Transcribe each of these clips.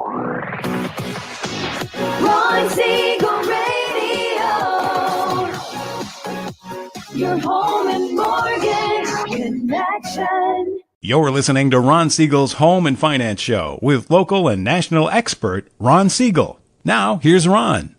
Ron Siegel Radio, your home and mortgage connection. You're listening to Ron Siegel's Home and Finance Show with local and national expert Ron Siegel. Now, here's Ron.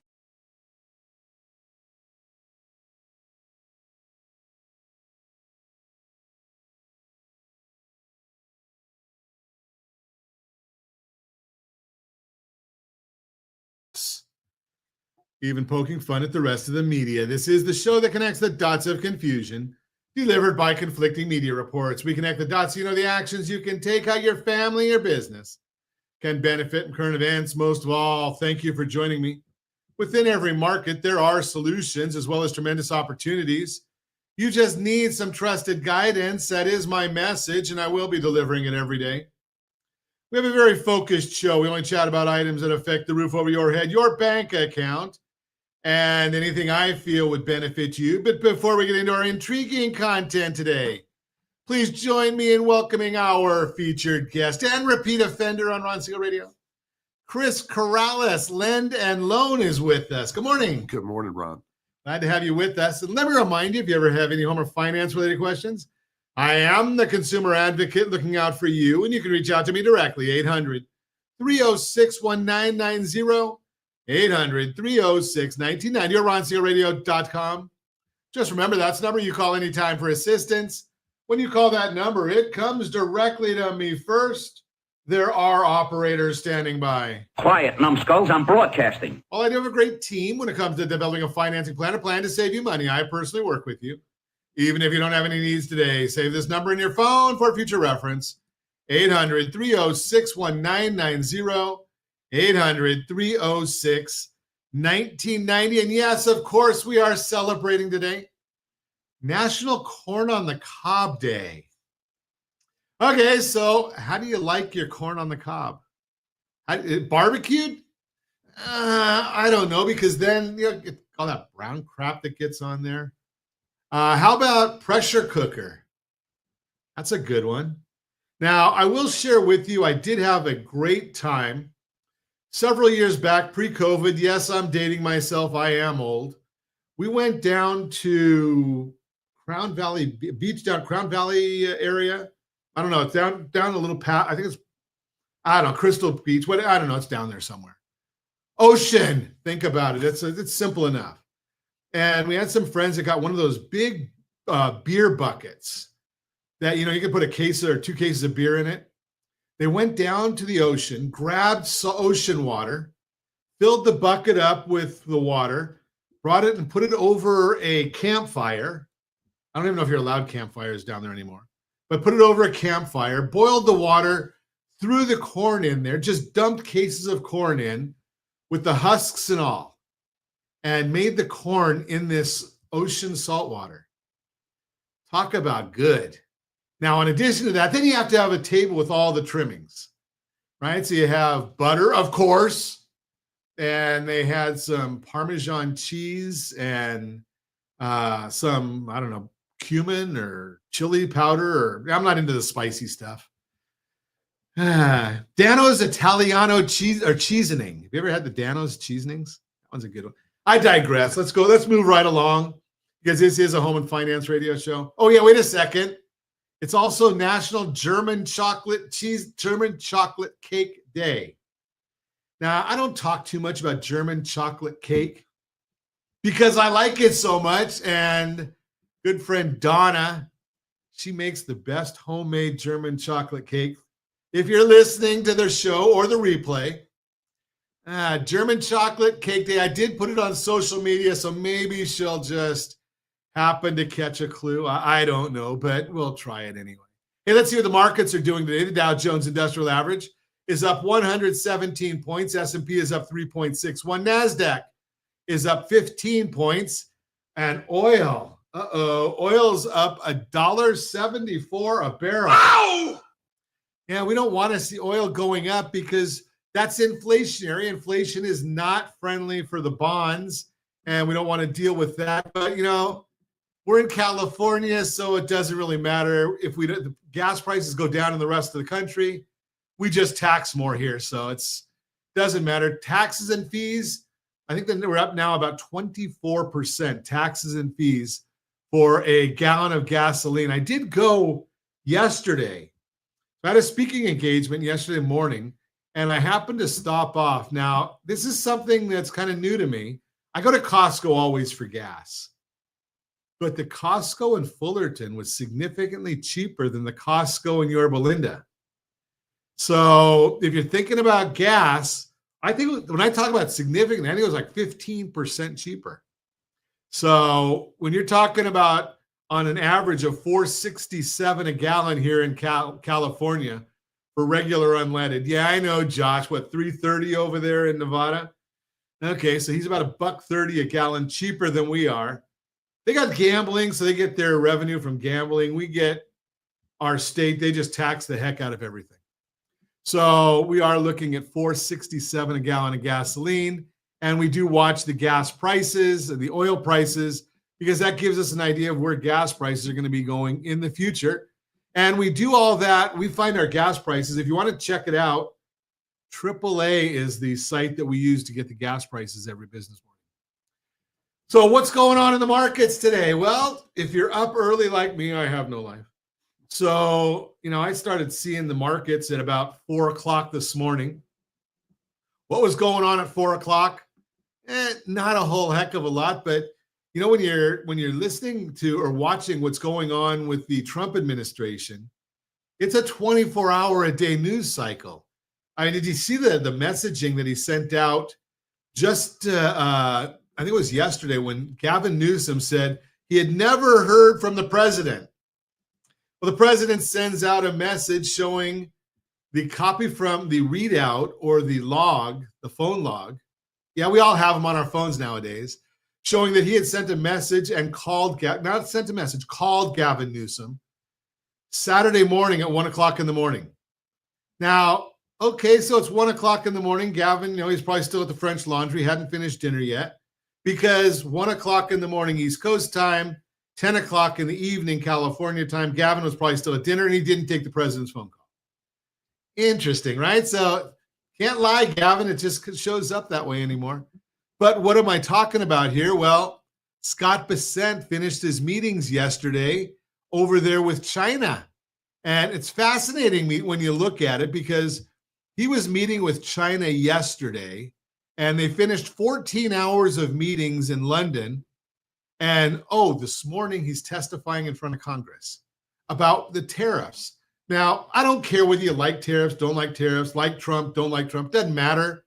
Even poking fun at the rest of the media. This is the show that connects the dots of confusion, delivered by conflicting media reports. We connect the dots so you know the actions you can take, how your family or business can benefit from current events. Most of all, thank you for joining me. Within every market, there are solutions as well as tremendous opportunities. You just need some trusted guidance. That is my message, and I will be delivering it every day. We have a very focused show. We only chat about items that affect the roof over your head, your bank account, and anything I feel would benefit you. But before we get into our intriguing content today, please join me in welcoming our featured guest and repeat offender on Ron Siegel Radio. Chris Karalis, Lend and Loan, is with us. Good morning. Good morning, Ron. Glad to have you with us. And let me remind you, if you ever have any home or finance related questions, I am the consumer advocate looking out for you, and you can reach out to me directly, 800-306-1990, 800-306-1990, or RonSiegelRadio.com. Just remember, that's the number you call anytime for assistance. When you call that number, it comes directly to me first. There are operators standing by. Quiet, numbskulls, I'm broadcasting. Well, I do have a great team when it comes to developing a financing plan, a plan to save you money. I personally work with you. Even if you don't have any needs today, save this number in your phone for future reference, 800-306-1990, 800-306-1990. And yes, of course, we are celebrating today National Corn on the Cob Day. Okay, so how do you like your corn on the cob? Barbecued? I don't know, because then you know, all that brown crap that gets on there. How about pressure cooker? That's a good one. Now, I will share with you, I did have a great time several years back, pre-COVID. Yes, I'm dating myself. I am old. We went down to Crown Valley Beach, down Crown Valley area. I don't know. It's down a little path. I think it's, I don't know, Crystal Beach. What, I don't know. It's down there somewhere. Ocean. Think about it. It's simple enough. And we had some friends that got one of those big beer buckets that, you know, you can put a case or 2 cases of beer in it. They went down to the ocean, grabbed ocean water, filled the bucket up with the water, brought it and put it over a campfire. I don't even know if you're allowed campfires down there anymore, but put it over a campfire, boiled the water, threw the corn in there, just dumped cases of corn in with the husks and all, and made the corn in this ocean salt water. Talk about good. Now, in addition to that, then you have to have a table with all the trimmings, right? So you have butter, of course, and they had some Parmesan cheese and some, I don't know, cumin or chili powder, or I'm not into the spicy stuff. Dano's Italiano cheese or seasoning. Have you ever had the Dano's seasonings? That one's a good one. I digress. Let's go. Let's move right along because this is a home and finance radio show. Oh yeah, wait a second. It's also National German Chocolate Cake Day. Now, I don't talk too much about German chocolate cake because I like it so much. And good friend Donna, she makes the best homemade German chocolate cake. If you're listening to the show or the replay, German Chocolate Cake Day. I did put it on social media, so maybe she'll just happen to catch a clue. I don't know, but we'll try it anyway. Hey, let's see what the markets are doing today. The Dow Jones Industrial Average is up 117 points. S&P is up 3.61. NASDAQ is up 15 points. And oil, oil's up $1.74 a barrel. Ow! Yeah, we don't want to see oil going up because that's inflationary. Inflation is not friendly for the bonds, and we don't want to deal with that. But, you know, we're in California, so it doesn't really matter if the gas prices go down in the rest of the country. We just tax more here, so it's Doesn't matter. Taxes and fees, I think that we're up now about 24% taxes and fees for a gallon of gasoline. I did go yesterday. I had a speaking engagement yesterday morning, and I happened to stop off. Now, this is something that's kind of new to me. I go to Costco always for gas, but the Costco in Fullerton was significantly cheaper than the Costco in Yorba Linda. So if you're thinking about gas, I think when I talk about significant, I think it was like 15% cheaper. So when you're talking about on an average of $4.67 a gallon here in California for regular unleaded. Yeah, I know, Josh. What, $3.30 over there in Nevada? Okay, so he's about $1.30 a gallon cheaper than we are. They got gambling, so they get their revenue from gambling. We get our state, they just tax the heck out of everything. So we are looking at $4.67 a gallon of gasoline, and we do watch the gas prices and the oil prices because that gives us an idea of where gas prices are going to be going in the future. And we do all that. We find our gas prices. If you want to check it out, AAA is the site that we use to get the gas prices every business morning. So what's going on in the markets today? Well, if you're up early like me, I have no life. So, I started seeing the markets at about 4 o'clock this morning. What was going on at 4 o'clock? Not a whole heck of a lot, but when you're listening to or watching what's going on with the Trump administration, it's a 24-hour-a-day news cycle. I mean, did you see the messaging that he sent out just, I think it was yesterday when Gavin Newsom said he had never heard from the president. Well, the president sends out a message showing the copy from the readout or the log, the phone log. Yeah, we all have them on our phones nowadays, showing that he had sent a message and called Gavin Newsom Saturday morning at 1 o'clock in the morning. Now, okay, so it's 1 o'clock in the morning. Gavin, he's probably still at the French Laundry, hadn't finished dinner yet, because 1 o'clock in the morning East Coast time, 10 o'clock in the evening California time, Gavin was probably still at dinner and he didn't take the president's phone call. Interesting, right? So can't lie, Gavin. It just shows up that way anymore. But what am I talking about here? Well, Scott Bessent finished his meetings yesterday over there with China. And it's fascinating when you look at it because he was meeting with China yesterday and they finished 14 hours of meetings in London. And, this morning he's testifying in front of Congress about the tariffs. Now, I don't care whether you like tariffs, don't like tariffs, like Trump, don't like Trump. Doesn't matter.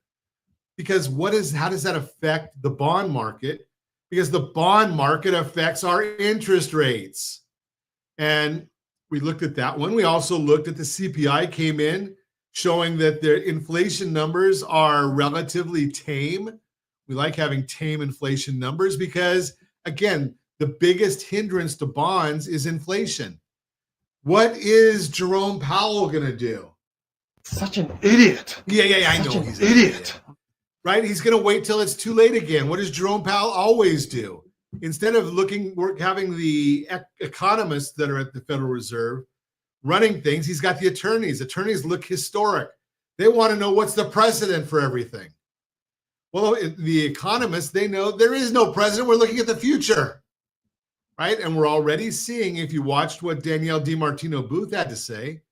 Because how does that affect the bond market? Because the bond market affects our interest rates. And we looked at that one. We also looked at the CPI came in, showing that their inflation numbers are relatively tame. We like having tame inflation numbers because, again, the biggest hindrance to bonds is inflation. What is Jerome Powell going to do? Such an idiot. Yeah, I know he's an idiot. Right? He's going to wait till it's too late again. What does Jerome Powell always do? Instead of having the economists that are at the Federal Reserve running things, he's got the attorneys. Attorneys look historic. They want to know what's the precedent for everything. Well, the economists, they know there is no precedent. We're looking at the future, right? And we're already seeing, if you watched what Danielle DiMartino Booth had to say,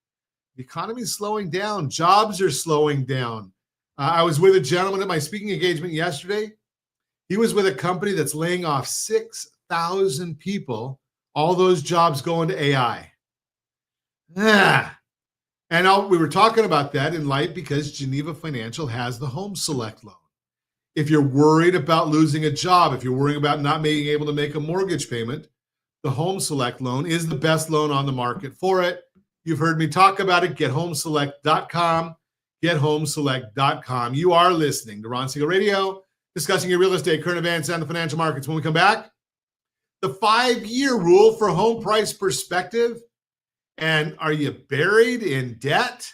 the economy is slowing down. Jobs are slowing down. I was with a gentleman at my speaking engagement yesterday. He was with a company that's laying off 6,000 people, all those jobs going to AI. And we were talking about that in light because Geneva Financial has the Home Select loan. If you're worried about losing a job, if you're worrying about not being able to make a mortgage payment, the Home Select loan is the best loan on the market for it. You've heard me talk about it. GetHomeselect.com. GetHomeselect.com. You are listening to Ron Siegel Radio, discussing your real estate, current events, and the financial markets. When we come back, the 5-year rule for home price perspective. And are you buried in debt?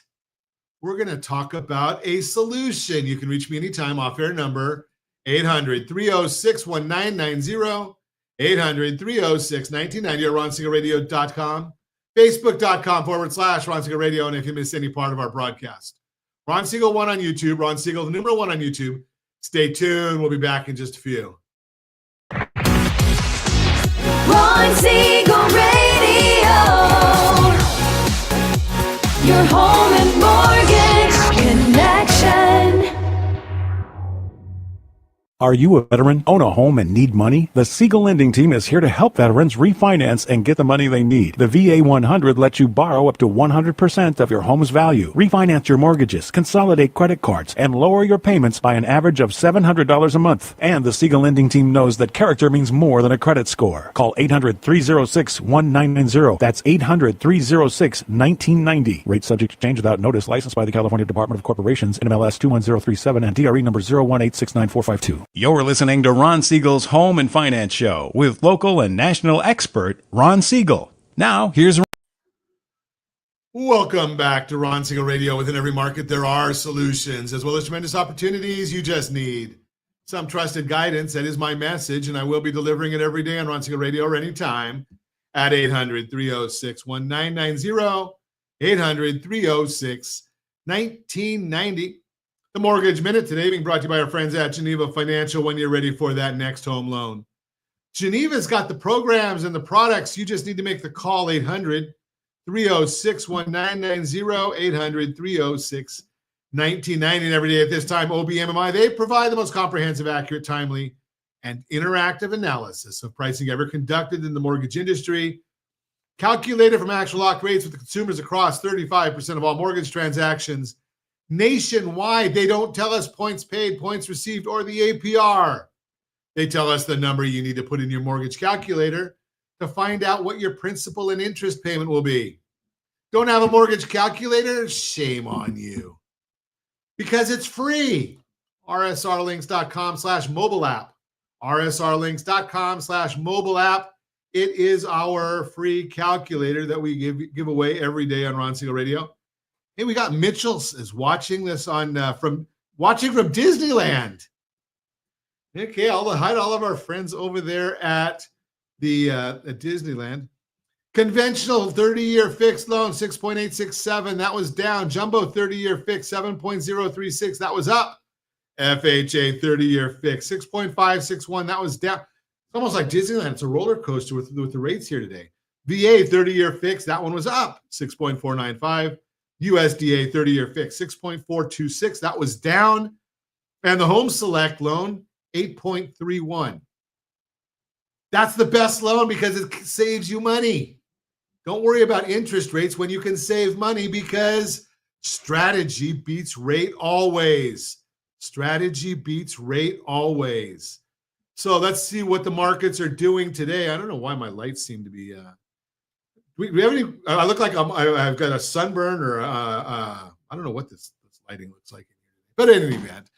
We're going to talk about a solution. You can reach me anytime. Off-air number 800-306-1990, 800-306-1990, or RonSiegelRadio.com, Facebook.com/Ron Siegel Radio. And if you miss any part of our broadcast, Ron Siegel 1 on YouTube. Ron Siegel, the number 1 on YouTube. Stay tuned. We'll be back in just a few. Ron Siegel Radio. Your home and mortgage connection. Are you a veteran, own a home, and need money? The Siegel Lending Team is here to help veterans refinance and get the money they need. The VA 100 lets you borrow up to 100% of your home's value, refinance your mortgages, consolidate credit cards, and lower your payments by an average of $700 a month. And the Siegel Lending Team knows that character means more than a credit score. Call 800-306-1990. That's 800-306-1990. Rate subject to change without notice. Licensed by the California Department of Corporations, NMLS 21037, and DRE number 018694452. You're listening to Ron Siegel's Home and Finance Show with local and national expert Ron Siegel. Now, here's Ron. Welcome back to Ron Siegel Radio. Within every market, there are solutions as well as tremendous opportunities. You just need some trusted guidance. That is my message, and I will be delivering it every day on Ron Siegel Radio or anytime at 800-306-1990, 800-306-1990. The Mortgage Minute today being brought to you by our friends at Geneva Financial when you're ready for that next home loan. Geneva's got the programs and the products. You just need to make the call, 800-306-1990, 800-306-1990. And every day at this time, OBMMI, they provide the most comprehensive, accurate, timely, and interactive analysis of pricing ever conducted in the mortgage industry. Calculated from actual lock rates with the consumers across 35% of all mortgage transactions nationwide. They don't tell us points paid, points received, or the APR. They tell us the number you need to put in your mortgage calculator to find out what your principal and interest payment will be. Don't have a mortgage calculator? Shame on you. Because it's free. rsrlinks.com/mobile app. rsrlinks.com/mobile app. It is our free calculator that we give away every day on Ron Siegel Radio. Hey, we got Mitchell is watching this on from Disneyland. Okay, hi to all of our friends over there at the at Disneyland. Conventional 30-year fixed loan 6.867, that was down. Jumbo 30-year fixed 7.036, that was up. FHA 30-year fixed 6.561, that was down. It's almost like Disneyland. It's a roller coaster with the rates here today. VA 30-year fixed, that one was up 6.495. USDA 30-year fixed 6.426, that was down. And the Home Select loan 8.31. That's the best loan because it saves you money. Don't worry about interest rates when you can save money because strategy beats rate always. Strategy beats rate always. So let's see what the markets are doing today. I don't know why my lights seem to be we have any? I look like I've got a sunburn or I don't know what this lighting looks like. But in any event,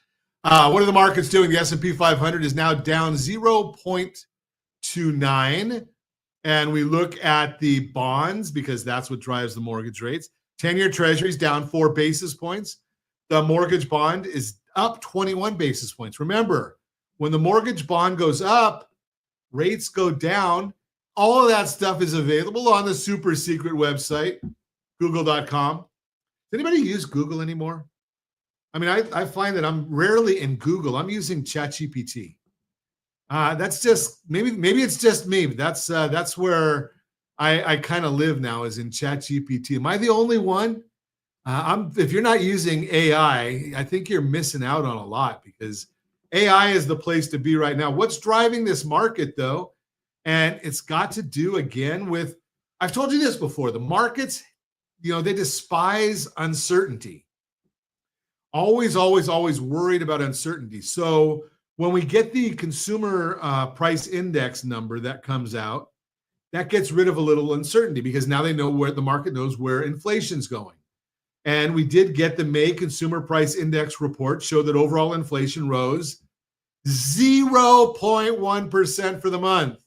what are the markets doing? The S&P 500 is now down 0.29. And we look at the bonds because that's what drives the mortgage rates. 10-year treasuries down 4 basis points. The mortgage bond is up 21 basis points. Remember, when the mortgage bond goes up, rates go down. All of that stuff is available on the super secret website, google.com. Does anybody use Google anymore? I mean, I find that I'm rarely in Google. I'm using ChatGPT. That's just maybe it's just me, but that's where I kind of live now is in ChatGPT. Am I the only one? If you're not using AI, I think you're missing out on a lot because AI is the place to be right now. What's driving this market though? And it's got to do again with, I've told you this before, the markets, they despise uncertainty. Always worried about uncertainty. So when we get the consumer price index number that comes out, that gets rid of a little uncertainty because now they know where the market knows where inflation's going. And we did get the May consumer price index report show that overall inflation rose 0.1% for the month,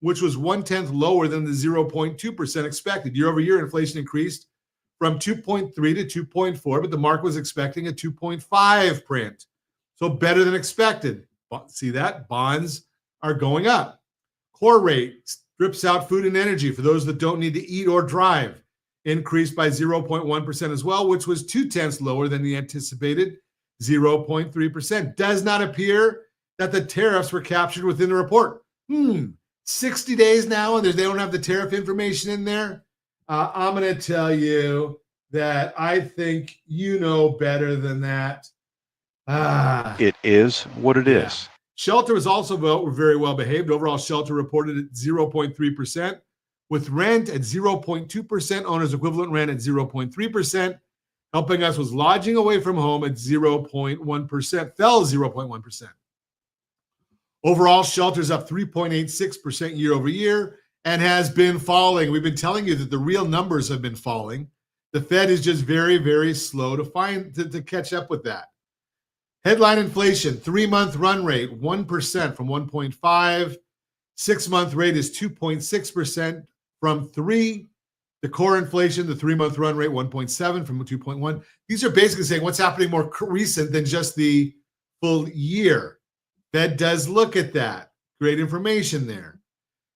which was 1/10 lower than the 0.2% expected. Year over year, inflation increased from 2.3 to 2.4, but the market was expecting a 2.5 print. So better than expected. See that? Bonds are going up. Core rate strips out food and energy for those that don't need to eat or drive. increased by 0.1% as well, which was 0.2 lower than the anticipated 0.3%. Does not appear that the tariffs were captured within the report. 60 days now, and they don't have the tariff information in there. I'm going to tell you that I think you know better than that. It is what it is. Shelter was also very well behaved. Overall, shelter reported at 0.3%, with rent at 0.2%, owner's equivalent rent at 0.3%. Helping us was lodging away from home at 0.1%, fell 0.1%. Overall, shelter's up 3.86% year over year and has been falling. We've been telling you that the real numbers have been falling. The Fed is just very, very slow to catch up with that. Headline inflation, 3-month run rate, 1% from 1.5. 6-month rate is 2.6% from 3. The core inflation, the 3-month run rate, 1.7 from 2.1. These are basically saying what's happening more recent than just the full year. Fed does look at that. Great information there.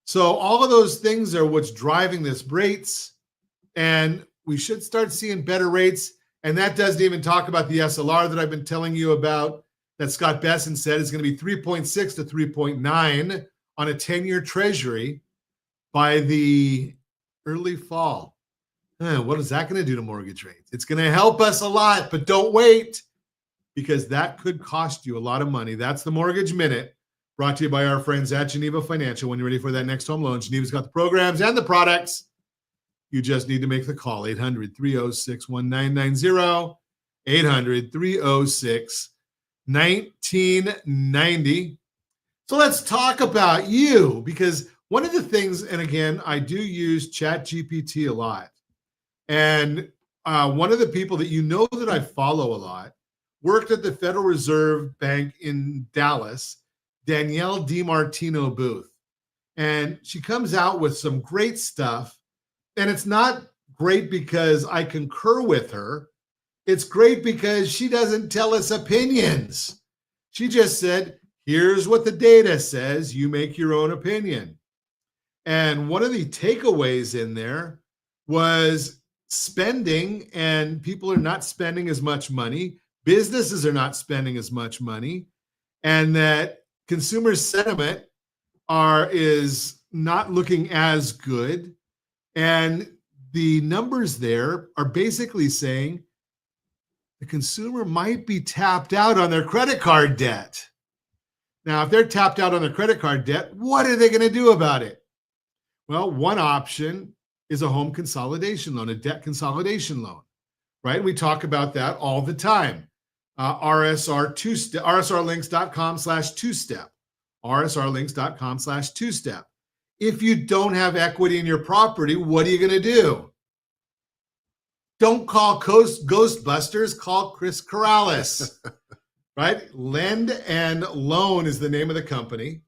So all of those things are what's driving this rates, and we should start seeing better rates. And that doesn't even talk about the SLR that I've been telling you about, that Scott Besson said is going to be 3.6 to 3.9 on a 10-year treasury by the early fall. What is that going to do to mortgage rates? It's going to help us a lot, but don't wait, because that could cost you a lot of money. That's the Mortgage Minute, brought to you by our friends at Geneva Financial. When you're ready for that next home loan, Geneva's got the programs and the products. You just need to make the call, 800-306-1990, 800-306-1990. So let's talk about you, because one of the things, and again, I do use ChatGPT a lot. And one of the people that you know that I follow a lot worked at the Federal Reserve Bank in Dallas, Danielle DiMartino Booth. And she comes out with some great stuff. And it's not great because I concur with her. It's great because she doesn't tell us opinions. She just said, here's what the data says. You make your own opinion. And one of the takeaways in there was spending, and people are not spending as much money. Businesses are not spending as much money, and that consumer sentiment is not looking as good. And the numbers there are basically saying the consumer might be tapped out on their credit card debt. Now, if they're tapped out on their credit card debt, what are they going to do about it? Well, one option is a home consolidation loan, a debt consolidation loan, right? We talk about that all the time. RSRlinks.com/2step, RSRlinks.com/2step. If you don't have equity in your property, what are you going to do? Don't call Ghostbusters, call Chris Karalis, right? Lend and Loan is the name of the company.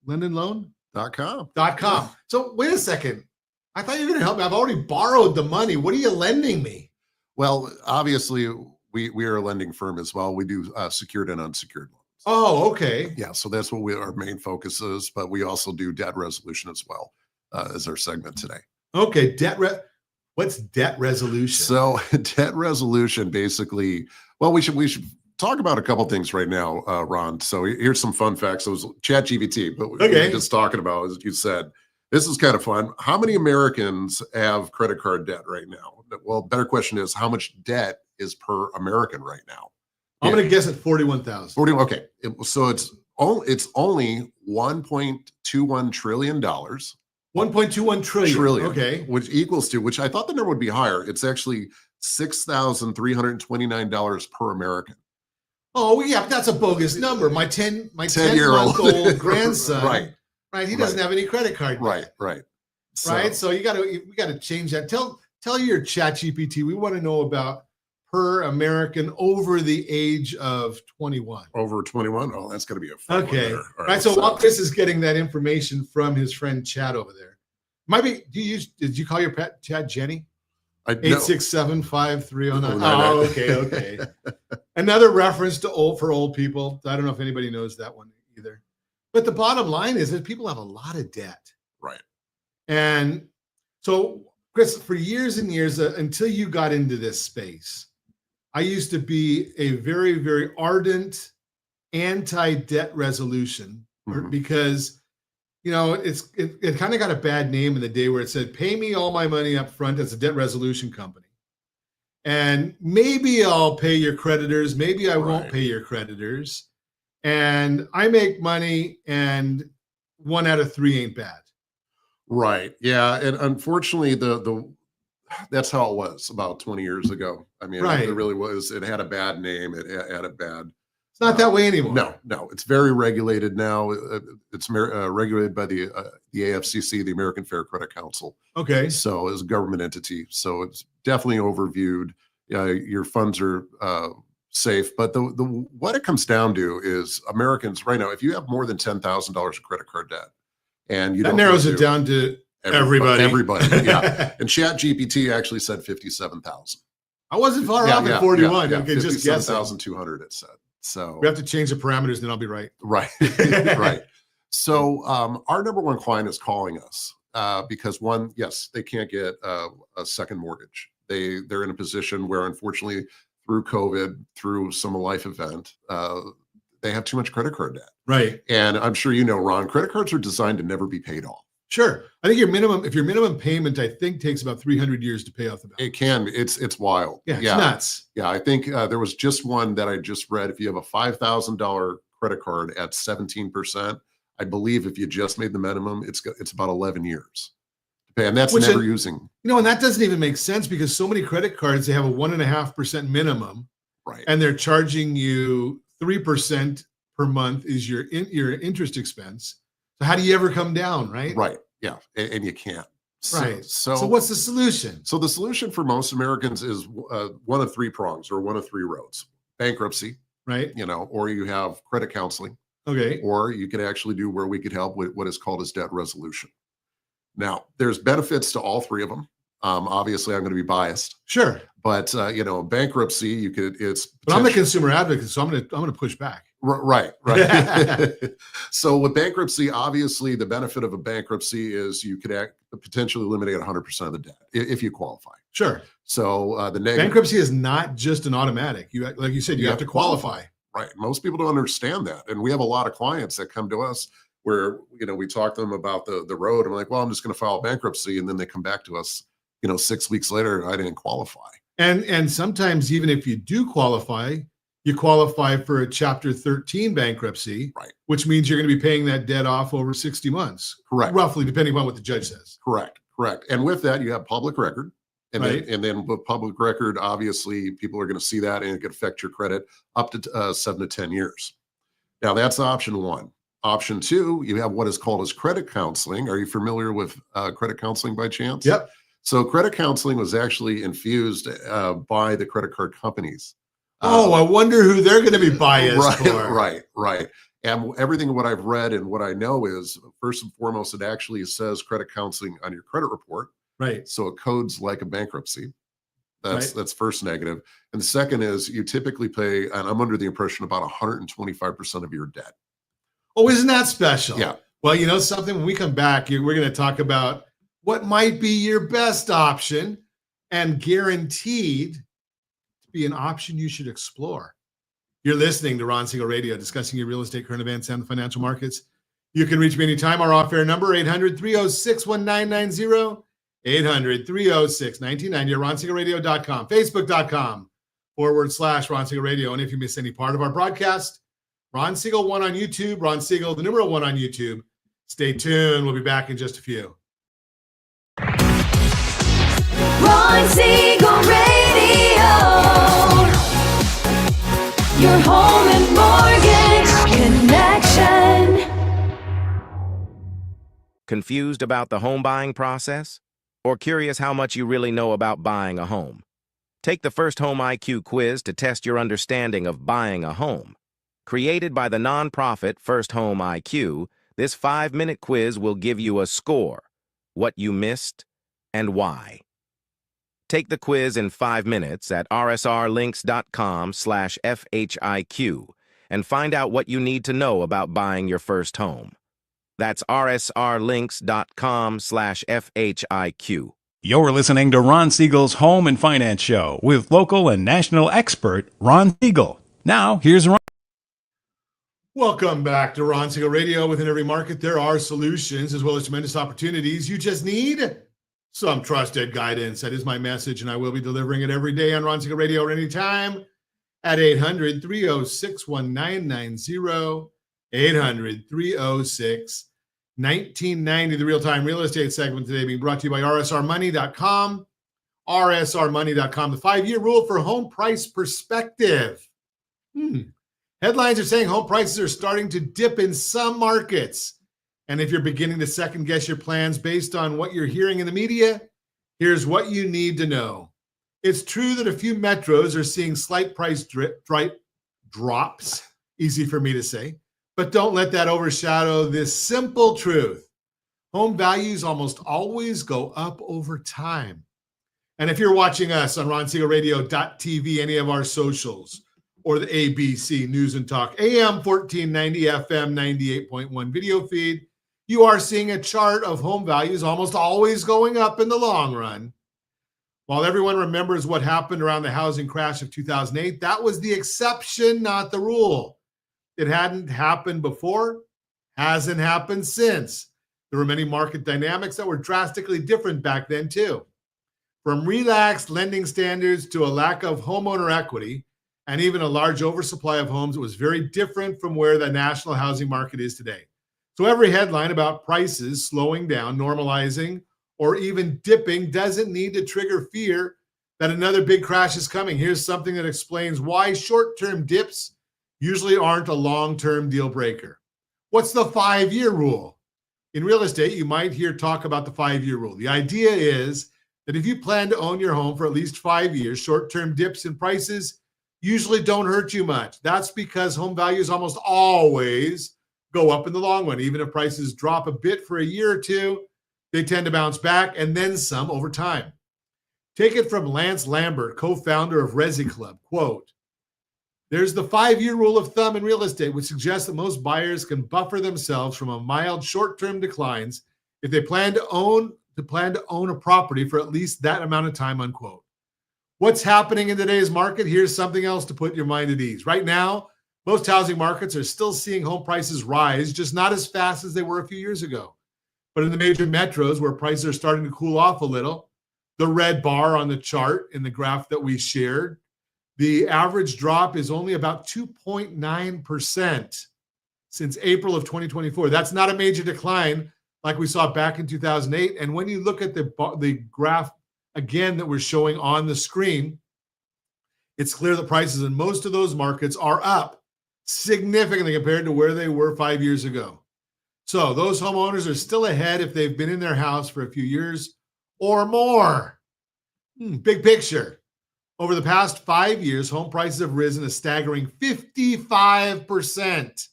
Lendandloan.com. So wait a second. I thought you were going to help me. I've already borrowed the money. What are you lending me? Well, obviously, we are a lending firm as well. We do secured and unsecured loans. Oh, okay. Yeah, so that's what our main focus is, but we also do debt resolution as well as our segment today. Okay, what's debt resolution? So debt resolution, basically, well, we should talk about a couple things right now, Ron. So here's some fun facts. It was ChatGPT, but we were just talking about, as you said, this is kind of fun. How many Americans have credit card debt right now? Well, better question is, how much debt is per American right now? I'm going to guess at 41,000. 40. Okay, so it's only $1.21 trillion. 1.21 trillion. Okay, which equals to, which I thought the number would be higher. It's actually $6,329 per American. Oh yeah, that's a bogus number. My 10-month-old grandson. Right. He doesn't have any credit card debt. Right. So we got to change that. Tell your ChatGPT we want to know about per American over the age of 21. Over 21? Oh, that's going to be a fun one there. All right. So while Chris is getting that information from his friend Chad over there, did you call your pet Chad Jenny? 867-5309. Oh, okay. Another reference to for old people. I don't know if anybody knows that one either. But the bottom line is that people have a lot of debt. Right. And so Chris, for years and years, until you got into this space, I used to be a very, very ardent anti-debt resolution because, you know, it kind of got a bad name in the day where it said, pay me all my money up front as a debt resolution company. And maybe I'll pay your creditors. Maybe I won't pay your creditors. And I make money, and 1 out of 3 ain't bad. Right. Yeah. And unfortunately, that's how it was about 20 years ago. I mean, it really was. It had a bad name. It had a bad. It's not that way anymore. No. It's very regulated now. It's regulated by the AFCC, the American Fair Credit Council. Okay. So it's a government entity. So it's definitely overviewed. Your funds are safe. But the what it comes down to is Americans right now, if you have more than $10,000 of credit card debt, and that narrows it down to everybody. Yeah. And Chat GPT actually said 57,000. I wasn't far off at 41. Yeah, Okay, just guess 57,200 it said. So we have to change the parameters, then I'll be right. Right. Right. So our number one client is calling us because one, yes, they can't get a second mortgage. They're in a position where, unfortunately, through COVID, through some life event, they have too much credit card debt. Right. And I'm sure you know, Ron, credit cards are designed to never be paid off. Sure. I think your minimum payment, I think, takes about 300 years to pay off the balance. It can. It's wild. Yeah, it's nuts. Yeah, I think there was just one that I just read. If you have a $5,000 credit card at 17%, I believe if you just made the minimum, it's about 11 years to pay, and that's using. You know, and that doesn't even make sense because so many credit cards, they have a 1.5% minimum, right? And they're charging you 3% per month is your interest expense. So how do you ever come down, right? Right. Yeah, and you can't. Right. So what's the solution? So the solution for most Americans is one of 3 prongs or one of 3 roads: bankruptcy, right? You know, or you have credit counseling. Okay. Or you could actually do where we could help with what is called as debt resolution. Now, there's benefits to all 3 of them. Obviously, I'm going to be biased. Sure. But you know, bankruptcy, you could. But I'm the consumer advocate, so I'm going to push back. Right. So with bankruptcy, obviously, the benefit of a bankruptcy is you could potentially eliminate 100% of the debt if you qualify. Sure. So the negative bankruptcy is not just an automatic. You, like you said, you have to qualify. Right. Most people don't understand that, and we have a lot of clients that come to us where we talk to them about the road. I'm like, well, I'm just going to file bankruptcy, and then they come back to us, 6 weeks later, I didn't qualify. And sometimes even if you do qualify, you qualify for a Chapter 13 bankruptcy, right? Which means you're going to be paying that debt off over 60 months, correct? Roughly, depending on what the judge says. Correct. And with that, you have public record, and then with public record, obviously, people are going to see that, and it can affect your credit up to 7 to 10 years. Now, that's option 1. Option 2, you have what is called as credit counseling. Are you familiar with credit counseling by chance? Yep. So credit counseling was actually infused by the credit card companies. I wonder who they're going to be biased for. Right. And everything what I've read and what I know is, first and foremost, it actually says credit counseling on your credit report. Right. So it codes like a bankruptcy. That's first negative. And the second is you typically pay, and I'm under the impression, about 125% of your debt. Oh, isn't that special? Yeah. Well, you know something, when we come back, we're going to talk about what might be your best option and guaranteed to be an option you should explore. You're listening to Ron Siegel Radio, discussing your real estate, current events, and the financial markets. You can reach me anytime. Our off-air number, 800-306-1990, 800-306-1990, RonSiegelRadio.com, Facebook.com/Ron Siegel Radio. And if you miss any part of our broadcast, Ron Siegel 1 on YouTube, Ron Siegel, the number 1 on YouTube. Stay tuned. We'll be back in just a few. Ron Siegel Radio. Your home and mortgage connection. Confused about the home buying process? Or curious how much you really know about buying a home? Take the First Home IQ quiz to test your understanding of buying a home. Created by the nonprofit First Home IQ, this 5-minute quiz will give you a score, what you missed, and why. Take the quiz in 5 minutes at rsrlinks.com/FHIQ and find out what you need to know about buying your first home. That's rsrlinks.com/FHIQ. You're listening to Ron Siegel's Home and Finance Show with local and national expert Ron Siegel. Now, here's Ron. Welcome back to Ron Siegel Radio. Within every market, there are solutions as well as tremendous opportunities. You just need some trusted guidance. That is my message, and I will be delivering it every day on Ron Siegel Radio or anytime at 800-306-1990, 800-306-1990. The real-time real estate segment today being brought to you by rsrmoney.com. rsrmoney.com, the 5-year rule for home price perspective. Headlines are saying home prices are starting to dip in some markets. And if you're beginning to second guess your plans based on what you're hearing in the media, here's what you need to know. It's true that a few metros are seeing slight price drops, easy for me to say, but don't let that overshadow this simple truth. Home values almost always go up over time. And if you're watching us on RonSiegelRadio.tv, any of our socials, or the ABC News and Talk, AM 1490, FM 98.1 video feed, you are seeing a chart of home values almost always going up in the long run. While everyone remembers what happened around the housing crash of 2008, that was the exception, not the rule. It hadn't happened before, hasn't happened since. There were many market dynamics that were drastically different back then too. From relaxed lending standards to a lack of homeowner equity, and even a large oversupply of homes, it was very different from where the national housing market is today. So every headline about prices slowing down, normalizing, or even dipping doesn't need to trigger fear that another big crash is coming. Here's something that explains why short-term dips usually aren't a long-term deal breaker. What's the 5-year rule? In real estate, you might hear talk about the 5-year rule. The idea is that if you plan to own your home for at least 5 years, short-term dips in prices usually don't hurt you much. That's because home values almost always go up in the long run. Even if prices drop a bit for a year or two, they tend to bounce back and then some over time. Take it from Lance Lambert, co-founder of Resi Club. Quote, "There's the 5-year rule of thumb in real estate, which suggests that most buyers can buffer themselves from a mild short-term declines if they plan to own a property for at least that amount of time," unquote. What's happening in today's market? Here's something else to put your mind at ease. Right now, most housing markets are still seeing home prices rise, just not as fast as they were a few years ago. But in the major metros where prices are starting to cool off a little, the red bar on the chart in the graph that we shared, the average drop is only about 2.9% since April of 2024. That's not a major decline like we saw back in 2008. And when you look at the graph again that we're showing on the screen, it's clear that prices in most of those markets are up significantly compared to where they were 5 years ago. So those homeowners are still ahead if they've been in their house for a few years or more. Big picture. Over the past 5 years, home prices have risen a staggering 55%.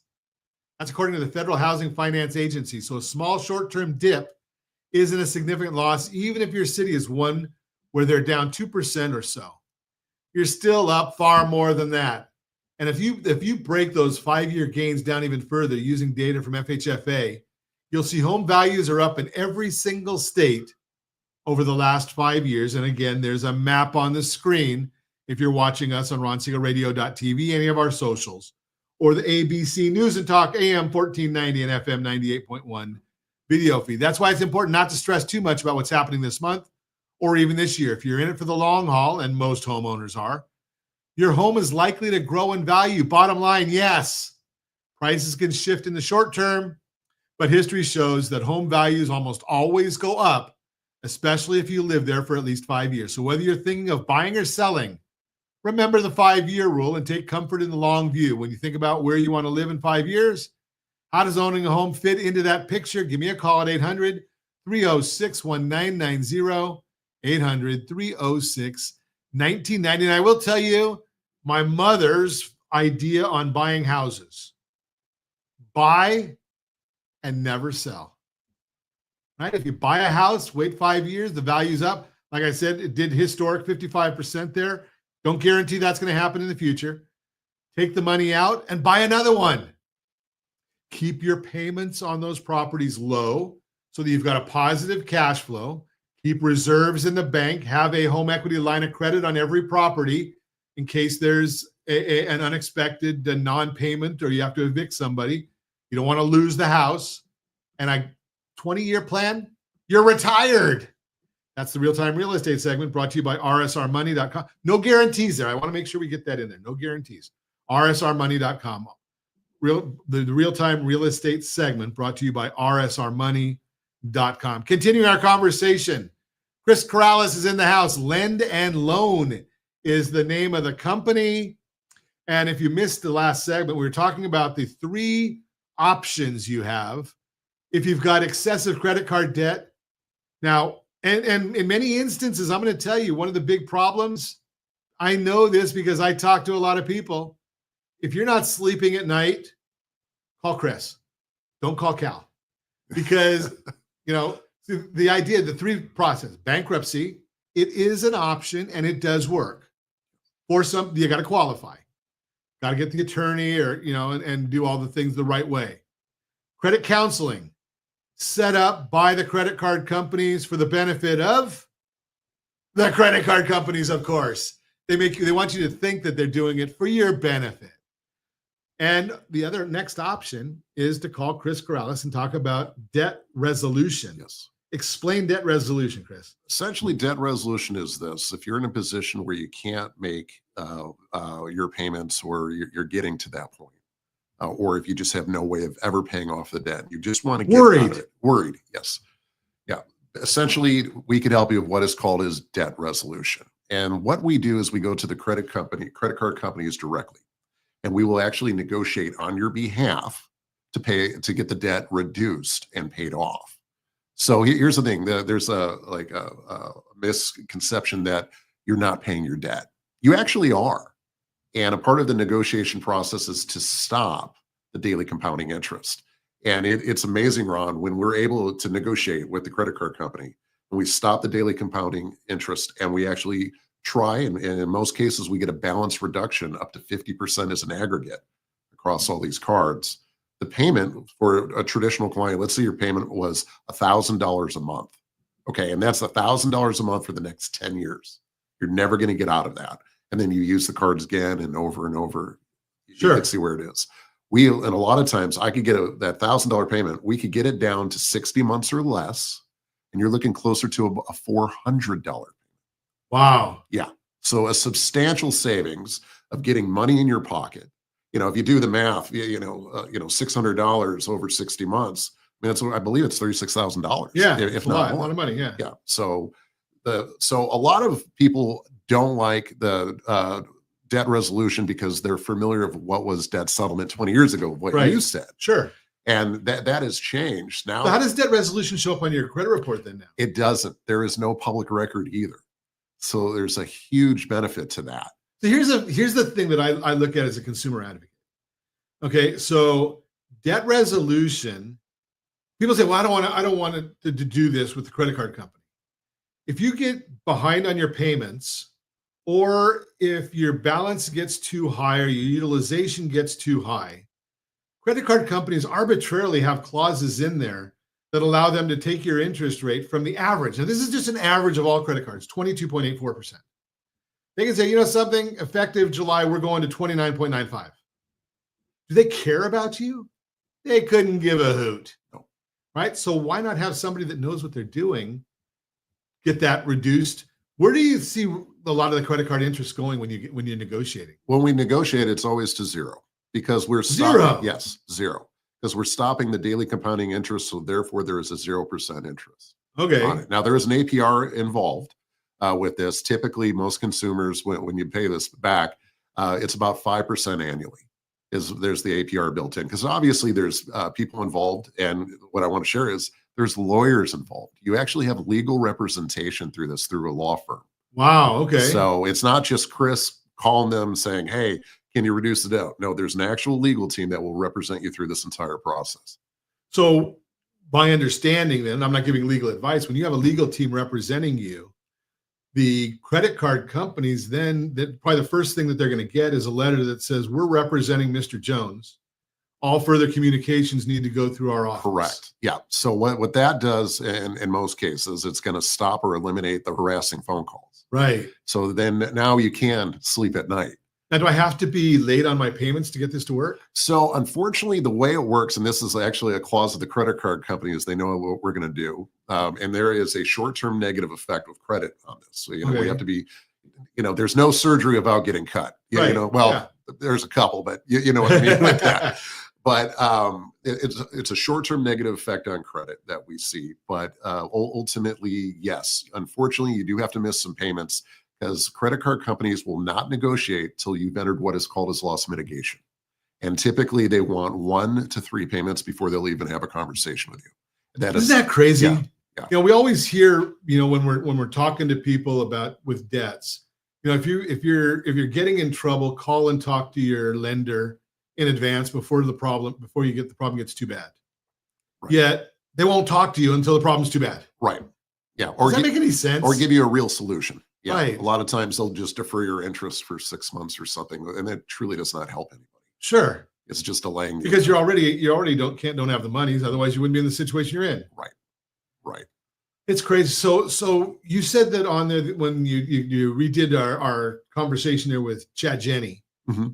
That's according to the Federal Housing Finance Agency. So a small short-term dip isn't a significant loss, even if your city is one where they're down 2% or so. You're still up far more than that. And if you break those 5-year gains down even further using data from FHFA, you'll see home values are up in every single state over the last 5 years. And again, there's a map on the screen if you're watching us on RonSiegelRadio.tv, any of our socials, or the ABC News and Talk AM 1490 and FM 98.1 video feed. That's why it's important not to stress too much about what's happening this month or even this year. If you're in it for the long haul, and most homeowners are, your home is likely to grow in value. Bottom line, yes, prices can shift in the short term, but history shows that home values almost always go up, especially if you live there for at least 5 years. So whether you're thinking of buying or selling, remember the 5-year rule and take comfort in the long view. When you think about where you want to live in 5 years, how does owning a home fit into that picture? Give me a call at 800-306-1990, 800-306-1990. And I will tell you my mother's idea on buying houses: buy and never sell. Right? If you buy a house, wait 5 years, the value's up. Like I said, it did historic 55% there. Don't guarantee that's going to happen in the future. Take the money out and buy another one. Keep your payments on those properties low so that you've got a positive cash flow. Keep reserves in the bank. Have a home equity line of credit on every property in case there's an unexpected non-payment or you have to evict somebody. You don't want to lose the house. And a 20-year plan, you're retired. That's the real-time real estate segment brought to you by rsrmoney.com. No guarantees there. I want to make sure we get that in there. No guarantees. rsrmoney.com. The real-time real estate segment brought to you by rsrmoney.com. Continuing our conversation, Chris Karalis is in the house. Lend and Loan is the name of the company. And if you missed the last segment, we were talking about the 3 options you have if you've got excessive credit card debt. Now, and in many instances, I'm going to tell you one of the big problems. I know this because I talk to a lot of people. If you're not sleeping at night, call Chris. Don't call Cal. Because, the idea, the 3 process, bankruptcy, it is an option and it does work. For some, you got to qualify. Got to get the attorney or, and do all the things the right way. Credit counseling, set up by the credit card companies for the benefit of the credit card companies, of course. They want you to think that they're doing it for your benefit. And the other next option is to call Chris Karalis and talk about debt resolution. Yes. Explain debt resolution, Chris. Essentially, debt resolution is this. If you're in a position where you can't make your payments or you're getting to that point, or if you just have no way of ever paying off the debt, you just want to get out of it. Worried, yes. Yeah. Essentially, we could help you with what is called as debt resolution. And what we do is we go to the credit card companies directly, and we will actually negotiate on your behalf to get the debt reduced and paid off. So here's the thing: there's a misconception that you're not paying your debt. You actually are, and a part of the negotiation process is to stop the daily compounding interest. And it's amazing, Ron, when we're able to negotiate with the credit card company, and we stop the daily compounding interest, and we actually try, and in most cases, we get a balance reduction up to 50% as an aggregate across all these cards. The payment for a traditional client, let's say your payment was $1,000 a month. Okay, and that's $1,000 a month for the next 10 years. You're never going to get out of that. And then you use the cards again and over and over. Sure. You can see where it is. And a lot of times I could get that $1,000 payment. We could get it down to 60 months or less. And you're looking closer to a $400 payment. Wow. Yeah. So a substantial savings of getting money in your pocket. If you do the math, $600 over 60 months, I believe it's $36,000. Yeah, if not more. A lot of money. Yeah. Yeah. So a lot of people don't like the debt resolution because they're familiar with what was debt settlement 20 years ago, what you said. Sure. And that has changed now. So how does debt resolution show up on your credit report then now? It doesn't. There is no public record either. So there's a huge benefit to that. So here's the thing that I look at as a consumer advocate. Okay, so debt resolution, people say, well, I don't want to do this with the credit card company. If you get behind on your payments, or if your balance gets too high or your utilization gets too high, credit card companies arbitrarily have clauses in there that allow them to take your interest rate from the average. Now, this is just an average of all credit cards, 22.84%. They can say, something, effective July, we're going to 29.95. Do they care about you? They couldn't give a hoot. No. Right? So why not have somebody that knows what they're doing get that reduced? Where do you see a lot of the credit card interest going when you're negotiating? When we negotiate, it's always to zero because we're zero. Yes, zero. Because we're stopping the daily compounding interest, so therefore there is a 0% interest. Okay. On it. Now there is an APR involved with this. Typically, most consumers, when you pay this back, it's about 5% annually. There's the APR built in because obviously there's people involved, and what I want to share is there's lawyers involved. You actually have legal representation through this through a law firm. Wow. Okay. So it's not just Chris calling them saying, "Hey, can you reduce the debt?" No, there's an actual legal team that will represent you through this entire process. So by understanding, then, I'm not giving legal advice. When you have a legal team representing you, the credit card companies, then probably the first thing that they're going to get is a letter that says, we're representing Mr. Jones all further communications need to go through our office. Correct. Yeah. So what that does in most cases, it's going to stop or eliminate the harassing phone calls. Right. So then now you can sleep at night. Now, do I have to be late on my payments to get this to work? So unfortunately, the way it works, and this is actually a clause of the credit card companies, they know what we're going to do. And there is a short-term negative effect with credit on this. So, we have to be, there's no surgery without getting cut. Right. There's a couple, but you know what I mean with that. But it's a short-term negative effect on credit that we see. But ultimately, yes, unfortunately, you do have to miss some payments because credit card companies will not negotiate till you've entered what is called as loss mitigation. And typically they want 1 to 3 payments before they'll even have a conversation with you. Isn't that crazy? Yeah. We always hear, when we're talking to people with debts, if you're getting in trouble, call and talk to your lender in advance before the problem gets too bad. Right. Yet they won't talk to you until the problem's too bad. Right. Yeah. Does that make any sense? Or give you a real solution. Yeah. Right. A lot of times they'll just defer your interest for 6 months or something, and that truly does not help anybody. Sure. It's just delaying because you already don't have the monies. Otherwise, you wouldn't be in the situation you're in. Right. It's crazy. So you said that on there when you redid our conversation there with Chat Jenny. Mm-hmm.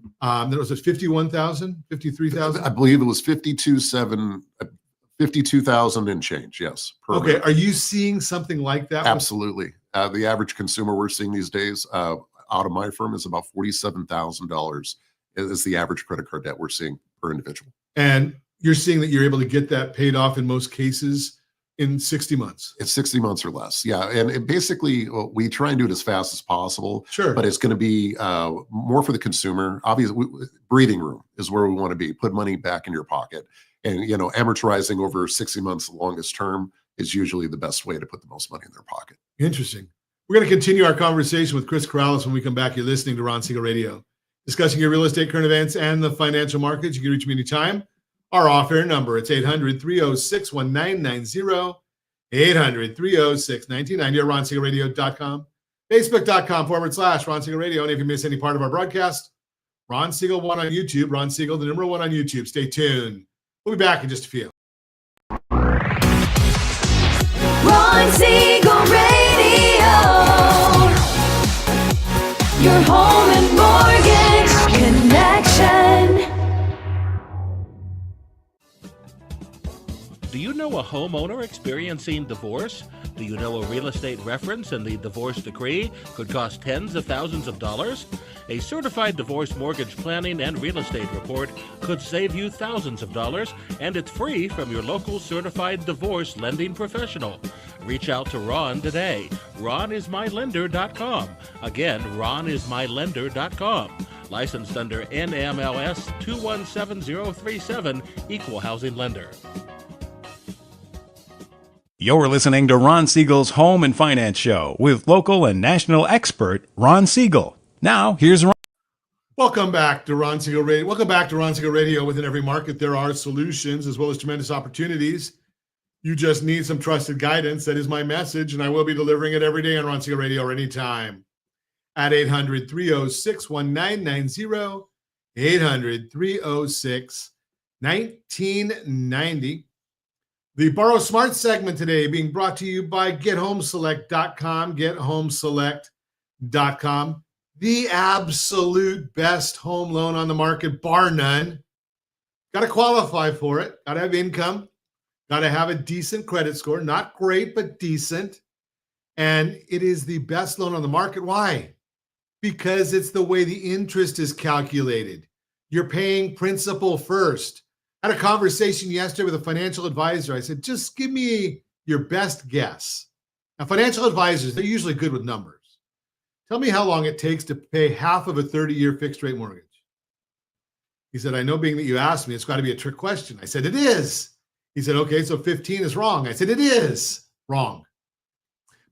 That was at 51,000, 53,000. I believe it was 52,000 and change. Yes. Okay. Are you seeing something like that? Absolutely. The average consumer we're seeing these days out of my firm is about $47,000 is the average credit card debt we're seeing per individual. And you're seeing that you're able to get that paid off in most cases in 60 months. It's 60 months or less. Yeah. And basically we try and do it as fast as possible. Sure. But it's going to be more for the consumer. Obviously, breathing room is where we want to be. Put money back in your pocket. And, amortizing over 60 months, the longest term, is usually the best way to put the most money in their pocket. Interesting. We're going to continue our conversation with Chris Karalis when we come back. You're listening to Ron Siegel Radio, discussing your real estate, current events, and the financial markets. You can reach me anytime. Our off-air number, it's 800-306-1990, 800-306-1990, or RonSiegelRadio.com, Facebook.com/Ron Siegel Radio. And if you miss any part of our broadcast, Ron Siegel 1 on YouTube, Ron Siegel, the number 1 on YouTube. Stay tuned. We'll be back in just a few. Ron Siegel Radio, your home and mortgage connection. Do you know a homeowner experiencing divorce? Do you know a real estate reference and the divorce decree could cost tens of thousands of dollars? A certified divorce mortgage planning and real estate report could save you thousands of dollars, and it's free from your local certified divorce lending professional. Reach out to Ron today. RonIsMyLender.com. Again, RonIsMyLender.com. Licensed under NMLS 217037, Equal Housing Lender. You're listening to Ron Siegel's Home and Finance Show with local and national expert Ron Siegel. Now, here's Ron. Welcome back to Ron Siegel Radio. Welcome back to Ron Siegel Radio. Within every market, there are solutions as well as tremendous opportunities. You just need some trusted guidance. That is my message, and I will be delivering it every day on Ron Siegel Radio or anytime at 800-306-1990, 800-306-1990. The Borrow Smart segment today being brought to you by GetHomeSelect.com, GetHomeSelect.com, the absolute best home loan on the market, bar none. Got to qualify for it. Got to have income. Got to have a decent credit score. Not great, but decent. And it is the best loan on the market. Why? Because it's the way the interest is calculated. You're paying principal first. I had a conversation yesterday with a financial advisor. I said, just give me your best guess. Now, financial advisors, they're usually good with numbers. Tell me how long it takes to pay half of a 30-year fixed rate mortgage. He said, I know being that you asked me, it's got to be a trick question. I said, it is. He said, okay, so 15 is wrong. I said, it is wrong.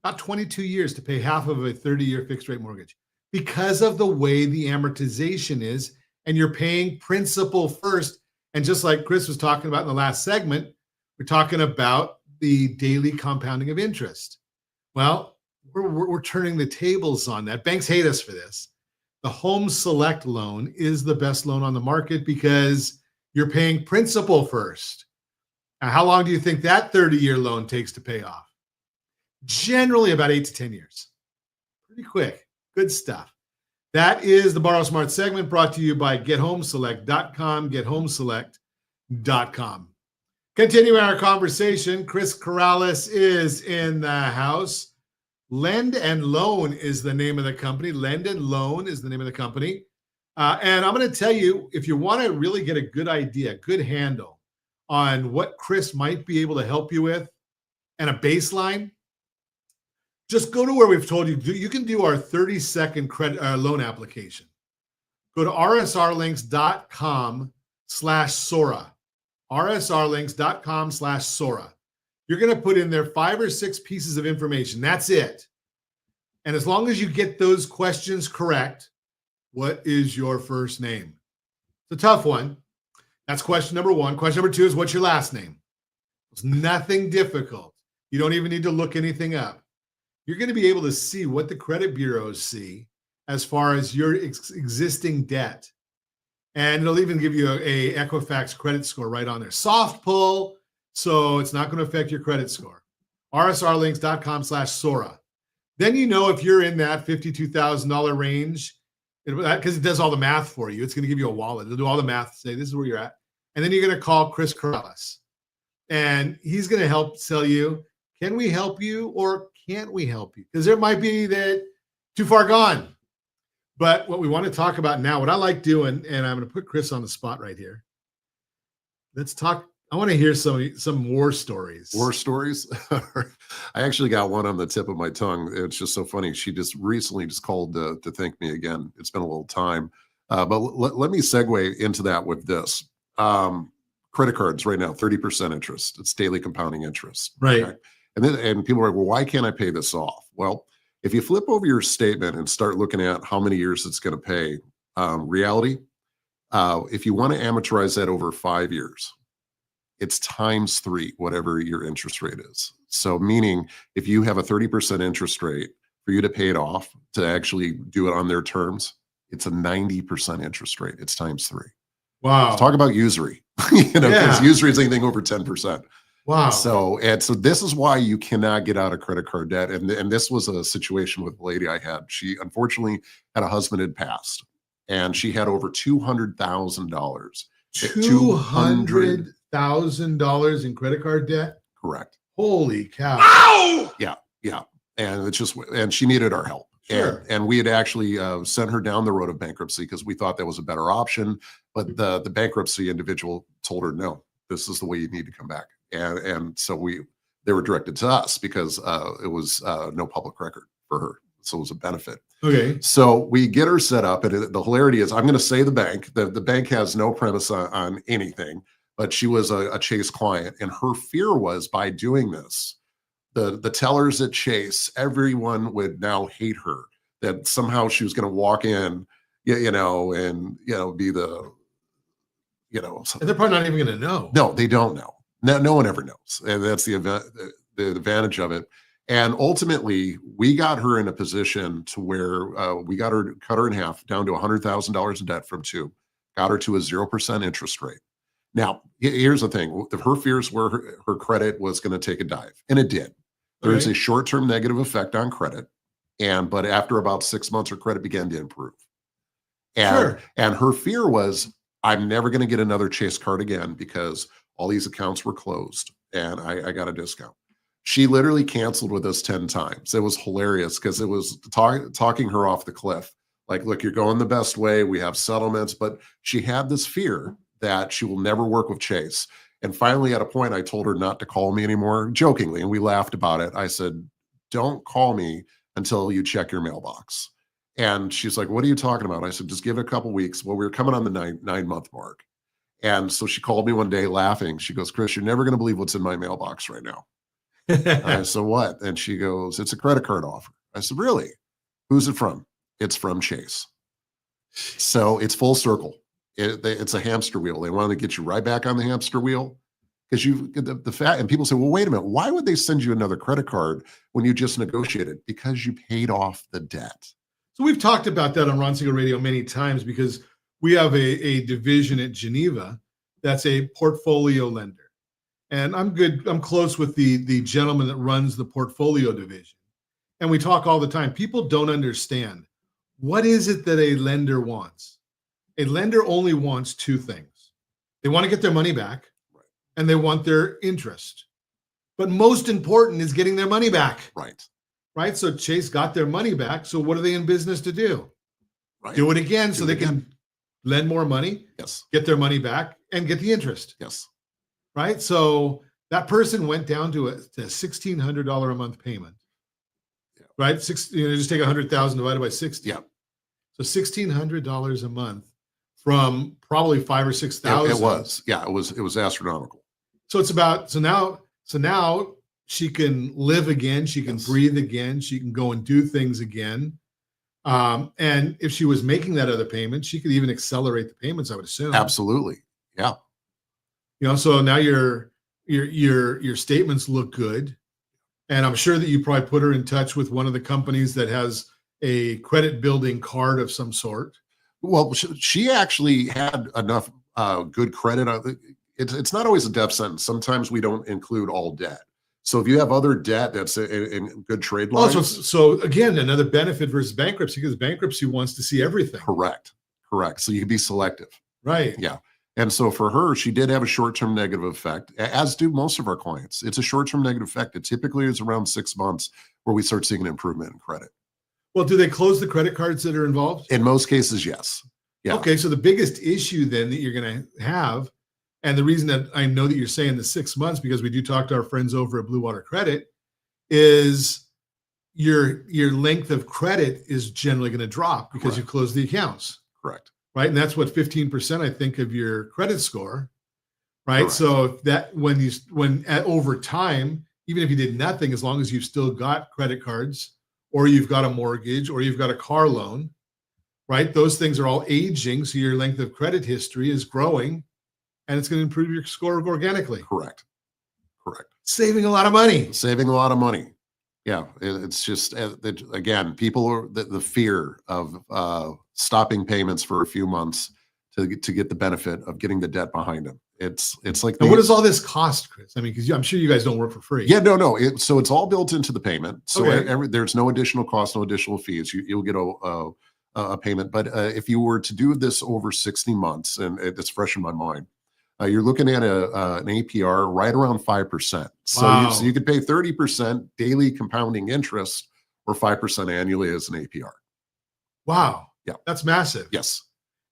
About 22 years to pay half of a 30-year fixed rate mortgage because of the way the amortization is, and you're paying principal first. And just like Chris was talking about in the last segment, we're talking about the daily compounding of interest. Well, we're turning the tables on that. Banks hate us for this. The Home Select loan is the best loan on the market because you're paying principal first. Now, how long do you think that 30-year loan takes to pay off? Generally about 8 to 10 years. Pretty quick. Good stuff. That is the Borrow Smart segment brought to you by GetHomeSelect.com, GetHomeSelect.com. Continuing our conversation, Chris Karalis is in the house. Lend and Loan is the name of the company. Lend and Loan is the name of the company. And I'm going to tell you, if you want to really get a good idea, good handle on what Chris might be able to help you with and a baseline, just go to where we've told you. You can do our 30-second credit loan application. Go to rsrlinks.com/Sora. rsrlinks.com/Sora. You're going to put in there 5 or 6 pieces of information. That's it. And as long as you get those questions correct, what is your first name? It's a tough one. That's question number 1. Question number 2 is, what's your last name? It's nothing difficult. You don't even need to look anything up. You're going to be able to see what the credit bureaus see as far as your existing debt. And it'll even give you a Equifax credit score right on there. Soft pull, so it's not going to affect your credit score. rsrlinks.com/Sora. Then you know if you're in that $52,000 range, because it does all the math for you. It's going to give you a wallet. It'll do all the math, say this is where you're at. And then you're going to call Chris Karalis. And he's going to help tell you, can we help you or can't we help you? Because there might be that too far gone. But what we want to talk about now, what I like doing, and I'm going to put Chris on the spot right here. Let's talk. I want to hear some war stories. War stories? I actually got one on the tip of my tongue. It's just so funny. She just recently called to thank me again. It's been a little time. But let me segue into that with this. Credit cards right now, 30% interest. It's daily compounding interest. Right. Okay? And people are like, well, why can't I pay this off? Well, if you flip over your statement and start looking at how many years it's going to pay, reality, if you want to amortize that over 5 years, it's times 3, whatever your interest rate is. So meaning if you have a 30% interest rate, for you to pay it off, to actually do it on their terms, it's a 90% interest rate. It's times 3. Wow. Talk about usury, because usury is anything over 10%. Wow. So this is why you cannot get out of credit card debt. And this was a situation with a lady I had. She unfortunately had a husband had passed, and she had over $200,000. $200,000 in credit card debt? Correct. Holy cow. Ow! Yeah. And and she needed our help. Sure. And we had actually sent her down the road of bankruptcy because we thought that was a better option. But the bankruptcy individual told her, no, this is the way you need to come back. And so they were directed to us because it was no public record for her. So it was a benefit. Okay. So we get her set up, and the hilarity is, I'm going to say the bank. The bank has no premise on anything, but she was a Chase client, and her fear was by doing this, the tellers at Chase, everyone would now hate her, that somehow she was going to walk in, and be the, And they're probably not even going to know. No, they don't know. No one ever knows, and that's the advantage of it. And ultimately, we got her in a position to where we cut her in half, down to $100,000 in debt from 2, got her to a 0% interest rate. Now, here's the thing: her fears were her credit was going to take a dive, and it did. There's a short-term negative effect on credit, but after about 6 months, her credit began to improve. And her fear was, I'm never going to get another Chase card again because all these accounts were closed, and I got a discount. She literally canceled with us 10 times. It was hilarious because it was talking her off the cliff. Like, look, you're going the best way. We have settlements, but she had this fear that she will never work with Chase. And finally, at a point, I told her not to call me anymore, jokingly, and we laughed about it. I said, don't call me until you check your mailbox. And she's like, what are you talking about? I said, just give it a couple weeks. Well, we were coming on the 9-month mark. And so she called me one day laughing. She goes, Chris, you're never going to believe what's in my mailbox right now. I said, what? And she goes, it's a credit card offer. I said, really? Who's it from? It's from Chase. So it's full circle. It's a hamster wheel. They want to get you right back on the hamster wheel because the fact, and people say, well, wait a minute, why would they send you another credit card when you just negotiated? Because you paid off the debt. So we've talked about that on Ron Siegel Radio many times because we have a division at Geneva that's a portfolio lender. And I'm close with the gentleman that runs the portfolio division. And we talk all the time. People don't understand, what is it that a lender wants? A lender only wants two things. They want to get their money back, and they want their interest. But most important is getting their money back. Right. So Chase got their money back. So what are they in business to do? Do it again so they can lend more money, get their money back, and get the interest. Right. So that person went down to a $1,600 a month payment. Right. Just take 100,000 divided by 60. So $1,600 a month from probably 5,000 or 6,000. It was. Yeah, it was astronomical. So it's about so now she can live again, she can breathe again, she can go and do things again. And if she was making that other payment, she could even accelerate the payments, I would assume. Absolutely. Yeah. So now your statements look good. And I'm sure that you probably put her in touch with one of the companies that has a credit building card of some sort. Well, she actually had enough good credit. It's not always a death sentence. Sometimes we don't include all debt. So if you have other debt that's in good trade lines. So again, another benefit versus bankruptcy, because bankruptcy wants to see everything. Correct. So you can be selective. Right. Yeah. And so for her, she did have a short-term negative effect, as do most of our clients. It's a short-term negative effect. It typically is around 6 months where we start seeing an improvement in credit. Well, do they close the credit cards that are involved? In most cases, yes. Yeah. Okay. So the biggest issue then that you're going to have, and the reason that I know that you're saying the 6 months, because we do talk to our friends over at Blue Water Credit, is your length of credit is generally going to drop because you close the accounts. Correct. Right. And that's what 15%, I think, of your credit score. Right. Correct. So that when over time, even if you did nothing, as long as you've still got credit cards, or you've got a mortgage, or you've got a car loan, right? Those things are all aging. So your length of credit history is growing, and it's going to improve your score organically. Correct. Saving a lot of money. Yeah. It's just, again, people are the fear of stopping payments for a few months to get the benefit of getting the debt behind them. It's like, and what does all this cost, Chris? I mean, because I'm sure you guys don't work for free. Yeah, no. So it's all built into the payment. So there's no additional cost, no additional fees. You'll get a payment. But if you were to do this over 60 months, and it's fresh in my mind, you're looking at an APR right around 5%. So you could pay 30% daily compounding interest, or 5% annually as an APR. Wow. Yeah. That's massive. Yes.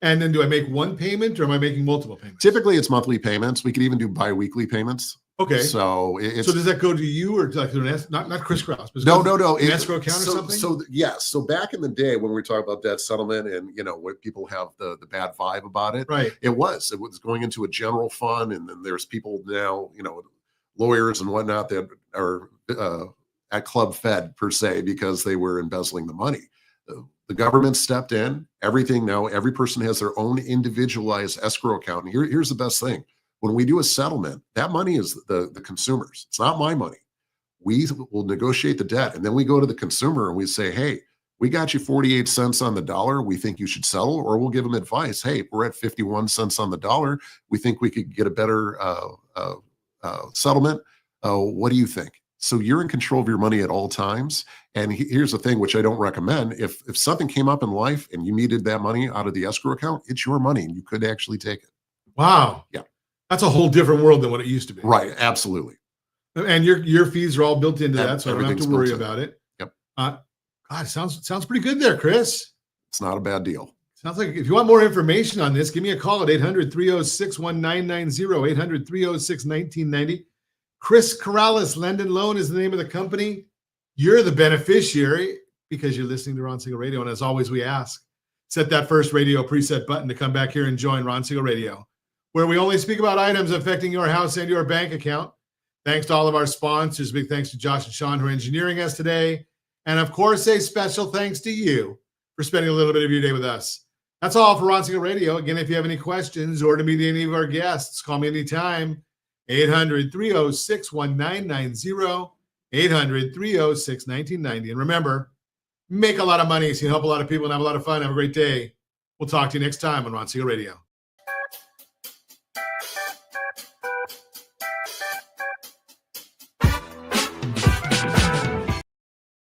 And then do I make one payment, or am I making multiple payments? Typically, it's monthly payments. We could even do biweekly payments. Okay. So does that go to you, or like not Chris Karalis? No. An escrow account or something? So back in the day when we talk about debt settlement, and what people have the bad vibe about it, right? It was going into a general fund, and then there's people now, lawyers and whatnot that are at Club Fed per se, because they were embezzling the money. The government stepped in. Everything now, every person has their own individualized escrow account. And here's the best thing. When we do a settlement, that money is the consumer's. It's not my money. We will negotiate the debt, and then we go to the consumer and we say, hey, we got you 48 cents on the dollar. We think you should settle. Or we'll give them advice. Hey, we're at 51 cents on the dollar. We think we could get a better settlement. What do you think? So you're in control of your money at all times. And here's the thing, which I don't recommend. If something came up in life and you needed that money out of the escrow account, it's your money and you could actually take it. Wow. Yeah. That's a whole different world than what it used to be. Right. Absolutely. And your fees are all built into that, so I don't have to worry about it. Yep. God, it sounds pretty good there, Chris. It's not a bad deal. Sounds like, if you want more information on this, give me a call at 800-306-1990, 800-306-1990. Chris Karalis, Lend and Loan is the name of the company. You're the beneficiary because you're listening to Ron Siegel Radio. And as always, we ask, set that first radio preset button to come back here and join Ron Siegel Radio, where we only speak about items affecting your house and your bank account. Thanks to all of our sponsors. Big thanks to Josh and Sean who are engineering us today. And of course, a special thanks to you for spending a little bit of your day with us. That's all for Ron Siegel Radio. Again, if you have any questions or to meet any of our guests, call me anytime. 800-306-1990, 800-306-1990. And remember, make a lot of money so you can help a lot of people and have a lot of fun. Have a great day. We'll talk to you next time on Ron Siegel Radio.